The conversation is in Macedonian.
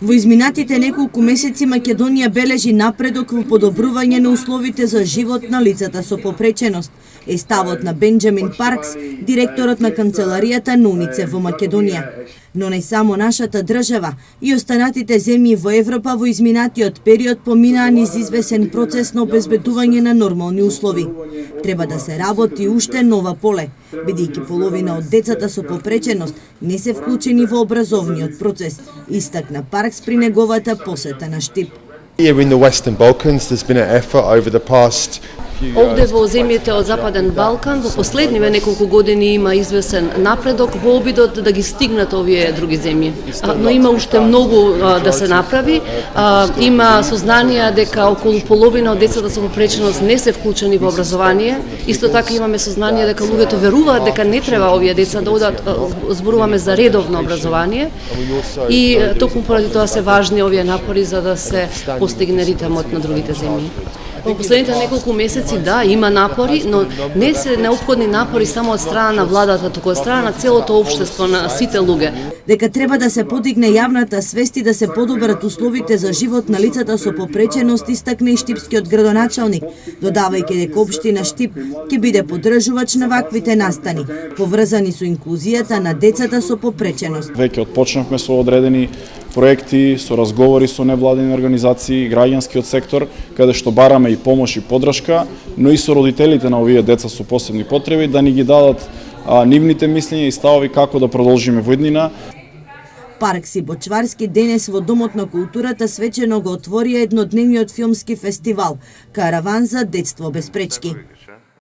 Во изминатите неколку месеци Македонија бележи напредок во подобрување на условите за живот на лицата со попреченост, е ставот на Бенџамин Паркс, директорот на канцеларијата на УНИЦЕФ во Македонија. Но не само нашата држава, и останатите земји во Европа во изминатиот период поминаа низ извесен процес на обезбедување на нормални услови. Треба да се работи уште нова поле, бидејќи половина од децата со попреченост не се вклучени во образовниот процес, истакна Паркс при неговата посета на Штип. Here in the Western Balkans there's been an effort over the past Овде во земјите од Западен Балкан во последниве неколку години има извесен напредок во обидот да ги стигнат овие други земји. Но има уште многу да се направи. Има сознание дека околу половина од децата со попреченост не се вклучени во образование. Исто така имаме сознание дека луѓето веруваат дека не треба овие деца да одат, зборуваме за редовно образование. И токму поради тоа се важни овие напори за да се постигне ритмот на другите земји. Во последните неколку месеци има напори, но не се неопходни напори само од страна на владата, туку од страна на целото општество, на сите луѓе. Дека треба да се подигне јавната свест и да се подобрат условите за живот на лицата со попреченост, истакна и штипскиот градоначалник, додавајќи дека општина Штип ќе биде поддржувач на ваквите настани, поврзани со инклузијата на децата со попреченост. Веќе отпочнавме со одредени проекти, со разговори со невладени организации, граѓанскиот сектор, каде што бараме и помош и поддршка, но и со родителите на овие деца со посебни потреби да ни ги дадат нивните мислења и ставови како да продолжиме во иднина. Паркс и Бочварски денес во Домот на културата свечено го отворија еднодневниот филмски фестивал Караван за детство без пречки.